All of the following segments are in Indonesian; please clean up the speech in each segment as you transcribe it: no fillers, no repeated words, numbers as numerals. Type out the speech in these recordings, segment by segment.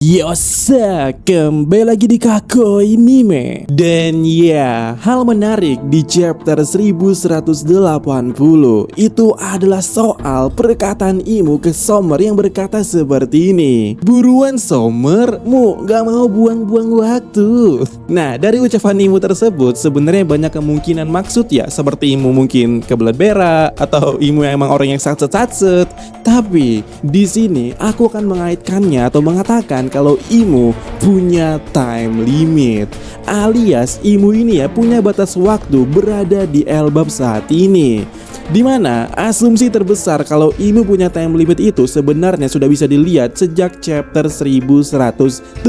Yosa, kembali lagi di Kakoi Anime. Dan ya, hal menarik di chapter 1180 itu adalah soal perkataan Imu ke Summer yang berkata seperti ini. Buruan Summer, mu gak mau buang-buang waktu. Nah, dari ucapan Imu tersebut sebenarnya banyak kemungkinan maksud ya, seperti Imu mungkin kebelet berak atau Imu yang emang orang yang satset-satset. Tapi di sini aku akan mengaitkannya atau mengatakan kalau Imu punya time limit, alias Imu ini ya punya batas waktu berada di Elbaf saat ini. Dimana asumsi terbesar kalau Imu punya time limit itu sebenarnya sudah bisa dilihat sejak chapter 1179,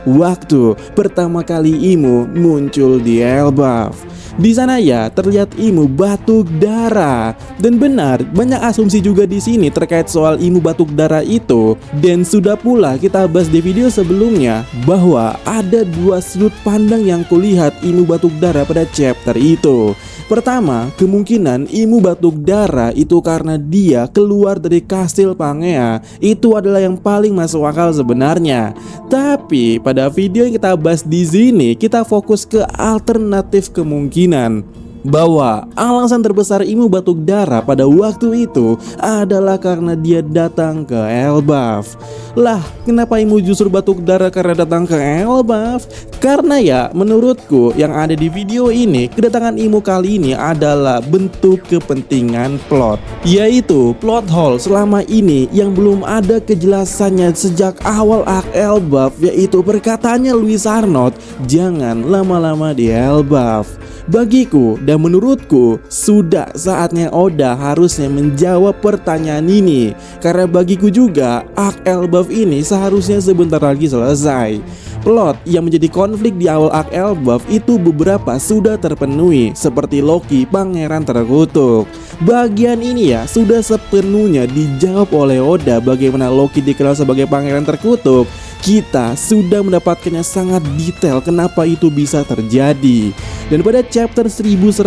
waktu pertama kali Imu muncul di Elbaf. Di sana ya terlihat Imu batuk darah, dan benar banyak asumsi juga di sini terkait soal Imu batuk darah itu. Dan sudah pula kita bahas di video sebelumnya bahwa ada dua sudut pandang yang kulihat Imu batuk darah pada chapter itu. Pertama, kemungkinan Imu batuk darah itu karena dia keluar dari kastil Pangea. Itu adalah yang paling masuk akal sebenarnya. Tapi pada video yang kita bahas di sini kita fokus ke alternatif kemungkinan bahwa alasan terbesar Imu batuk darah pada waktu itu adalah karena dia datang ke Elbaf. Lah, kenapa Imu justru batuk darah karena datang ke Elbaf? Karena ya menurutku yang ada di video ini, kedatangan Imu kali ini adalah bentuk kepentingan plot, yaitu plot hole selama ini yang belum ada kejelasannya sejak awal arc Elbaf, yaitu perkataannya Louis Arnott, jangan lama-lama di Elbaf. Bagiku dan menurutku sudah saatnya Oda harusnya menjawab pertanyaan ini, karena bagiku juga arc Elbaf ini seharusnya sebentar lagi selesai. Plot yang menjadi konflik di awal arc Elbaf itu beberapa sudah terpenuhi, seperti Loki pangeran terkutuk. Bagian ini ya sudah sepenuhnya dijawab oleh Oda. Bagaimana Loki dikenal sebagai pangeran terkutuk, kita sudah mendapatkannya sangat detail kenapa itu bisa terjadi. Dan pada chapter 1180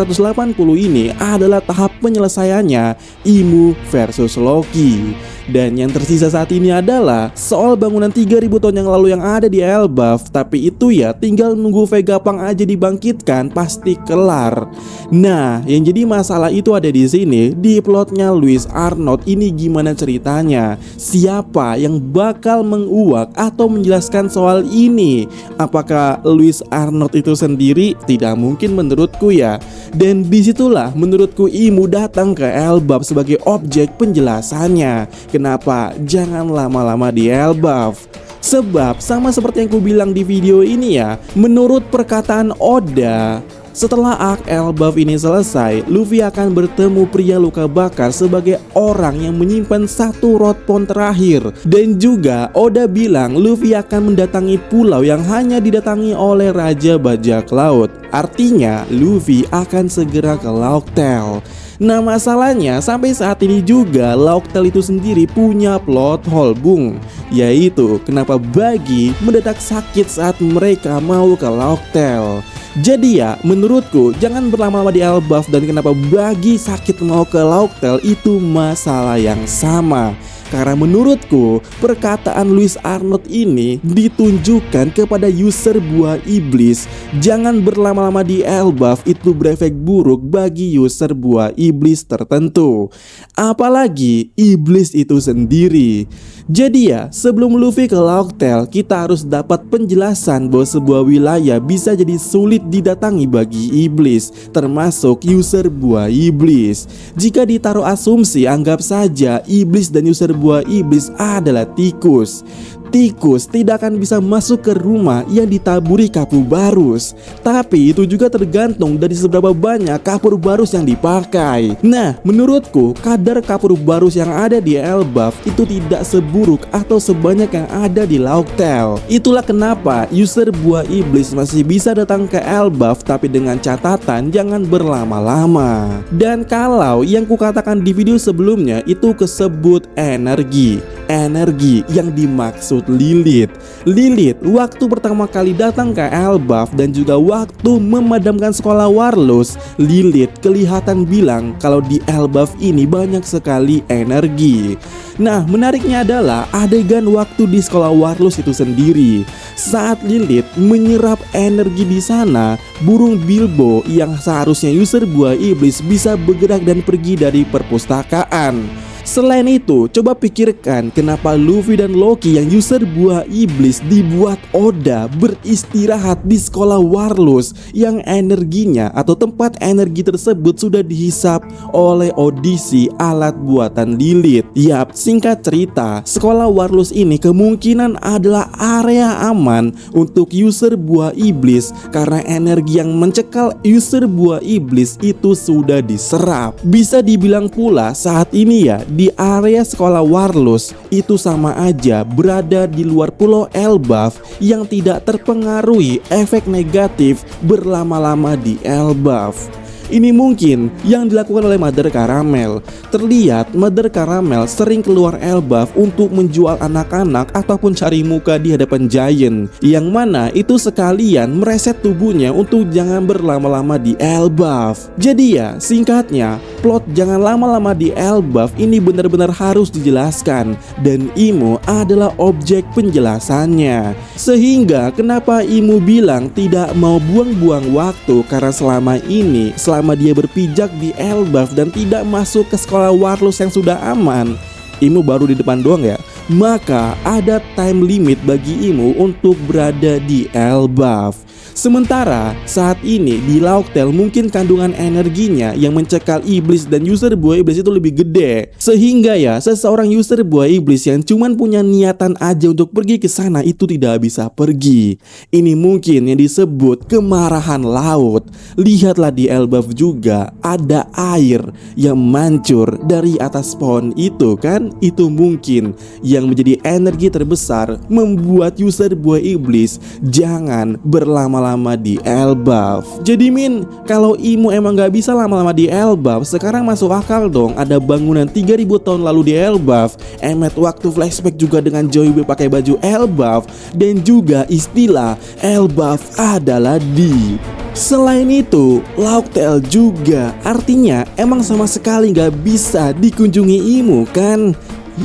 ini adalah tahap penyelesaiannya Imu versus Loki. Dan yang tersisa saat ini adalah soal bangunan 3000 tahun yang lalu yang ada di Elbaf. Tapi itu ya tinggal nunggu Vegapunk aja dibangkitkan pasti kelar. Nah, yang jadi masalah itu ada di sini, di plotnya Louis Arnott ini gimana ceritanya? Siapa yang bakal menguak atau menjelaskan soal ini? Apakah Louis Arnott itu sendiri? Tidak mungkin menurutku ya. Dan disitulah menurutku Imu datang ke Elbaf sebagai objek penjelasannya. Kenapa jangan lama-lama di Elbaf? Sebab sama seperti yang ku bilang di video ini ya, menurut perkataan Oda, setelah arc Elbaf ini selesai, Luffy akan bertemu pria luka bakar sebagai orang yang menyimpan satu rotpon terakhir. Dan juga Oda bilang Luffy akan mendatangi pulau yang hanya didatangi oleh Raja Bajak Laut. Artinya Luffy akan segera ke Laugtail. Nah, masalahnya sampai saat ini juga Laugtail itu sendiri punya plot hole, Bung, yaitu kenapa Buggy mendadak sakit saat mereka mau ke Laugtail. Jadi ya menurutku jangan berlama-lama di Elbaf, dan kenapa Buggy sakit mau ke Laugtail itu masalah yang sama. Karena menurutku perkataan Louis Arnott ini ditunjukkan kepada user buah iblis. Jangan berlama-lama di Elbaf, itu berefek buruk bagi user buah iblis tertentu, apalagi iblis itu sendiri. Jadi ya sebelum Luffy ke Laugtail kita harus dapat penjelasan bahwa sebuah wilayah bisa jadi sulit didatangi bagi iblis, termasuk user buah iblis. Jika ditaruh asumsi, anggap saja iblis dan user buah iblis adalah tikus. Tikus tidak akan bisa masuk ke rumah yang ditaburi kapur barus. Tapi itu juga tergantung dari seberapa banyak kapur barus yang dipakai. Nah, menurutku kadar kapur barus yang ada di Elbaf itu tidak seburuk atau sebanyak yang ada di Laugtail. Itulah kenapa user buah iblis masih bisa datang ke Elbaf, tapi dengan catatan jangan berlama-lama. Dan kalau yang kukatakan di video sebelumnya itu kesebut energi yang dimaksud maksud Lilith. Lilith waktu pertama kali datang ke Elbaf dan juga waktu memadamkan sekolah Warlus, Lilith kelihatan bilang kalau di Elbaf ini banyak sekali energi. Nah, menariknya adalah adegan waktu di sekolah Warlus itu sendiri. Saat Lilith menyerap energi di sana, burung Bilbo yang seharusnya user buah iblis bisa bergerak dan pergi dari perpustakaan. Selain itu, coba pikirkan kenapa Luffy dan Loki yang user buah iblis dibuat Oda beristirahat di sekolah Warlus yang energinya atau tempat energi tersebut sudah dihisap oleh Odyssey alat buatan Lilith. Yap, singkat cerita, sekolah Warlus ini kemungkinan adalah area aman untuk user buah iblis karena energi yang mencekal user buah iblis itu sudah diserap. Bisa dibilang pula saat ini ya, di area sekolah Warlus itu sama aja berada di luar pulau Elbaf yang tidak terpengaruhi efek negatif berlama-lama di Elbaf. Ini mungkin yang dilakukan oleh Mother Caramel. Terlihat Mother Caramel sering keluar Elbaf untuk menjual anak-anak ataupun cari muka di hadapan Giant, yang mana itu sekalian mereset tubuhnya untuk jangan berlama-lama di Elbaf. Jadi ya, singkatnya, plot jangan lama-lama di Elbaf ini benar-benar harus dijelaskan, dan Imo adalah objek penjelasannya. Sehingga kenapa Imo bilang tidak mau buang-buang waktu karena selama dia berpijak di Elbaf dan tidak masuk ke sekolah Warlus yang sudah aman, Imo baru di depan doang ya, maka ada time limit bagi Imo untuk berada di Elbaf. Sementara saat ini di Laughtale mungkin kandungan energinya yang mencekal iblis dan user buah iblis itu lebih gede, sehingga ya seseorang user buah iblis yang cuman punya niatan aja untuk pergi ke sana itu tidak bisa pergi. Ini mungkin yang disebut kemarahan laut. Lihatlah di Elbaf juga ada air yang mancur dari atas pohon itu kan, itu mungkin yang menjadi energi terbesar membuat user buah iblis jangan berlama-lama di Elbaf. Jadi Min, kalau Imo emang gak bisa lama-lama di Elbaf, sekarang masuk akal dong ada bangunan 3000 tahun lalu di Elbaf, emet waktu flashback juga dengan Joey pakai baju Elbaf, dan juga istilah Elbaf adalah di. Selain itu, Laughtale juga artinya emang sama sekali gak bisa dikunjungi Imo kan?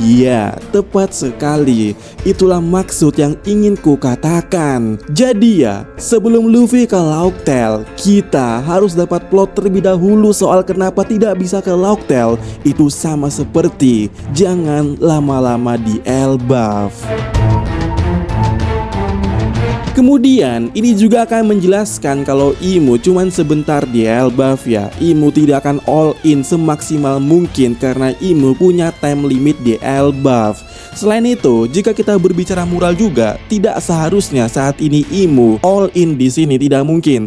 Ya, tepat sekali. Itulah maksud yang ingin ku katakan. Jadi ya, sebelum Luffy ke Laughtale, kita harus dapat plot terlebih dahulu soal kenapa tidak bisa ke Laughtale. Itu sama seperti jangan lama-lama di Elbaf. Kemudian ini juga akan menjelaskan kalau Imo cuman sebentar di Elbaf ya. Imo tidak akan all in semaksimal mungkin karena Imo punya time limit di Elbaf. Selain itu, jika kita berbicara moral juga, tidak seharusnya saat ini Imo all in di sini, tidak mungkin.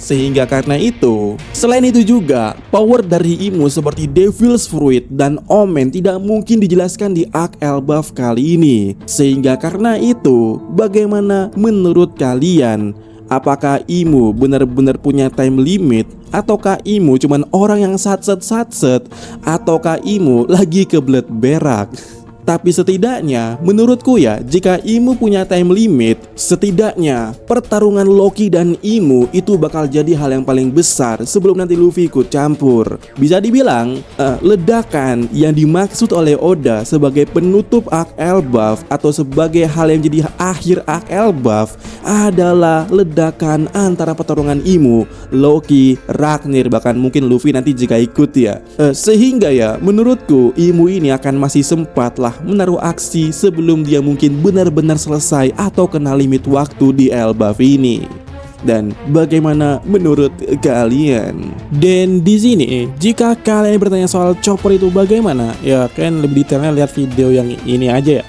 Sehingga karena itu, selain itu juga power dari Imo seperti Devil's Fruit dan Omen tidak mungkin dijelaskan di arc Elbaf kali ini. Sehingga karena itu, bagaimana menurut kalian? Apakah Imo benar-benar punya time limit? Ataukah Imo cuman orang yang satset, ataukah Imo lagi kebelet berak? Tapi setidaknya menurutku ya, jika Imo punya time limit, setidaknya pertarungan Loki dan Imo itu bakal jadi hal yang paling besar sebelum nanti Luffy ikut campur. Bisa dibilang ledakan yang dimaksud oleh Oda sebagai penutup arc Elbaf atau sebagai hal yang jadi akhir arc Elbaf adalah ledakan antara pertarungan Imo, Loki, Ragnir, bahkan mungkin Luffy nanti jika ikut ya. Sehingga ya menurutku Imo ini akan masih sempat lah menaruh aksi sebelum dia mungkin benar-benar selesai atau kena limit waktu di Elbaf ini. Dan bagaimana menurut kalian? Dan di sini jika kalian bertanya soal Chopper itu bagaimana, ya kalian lebih detailnya lihat video yang ini aja ya.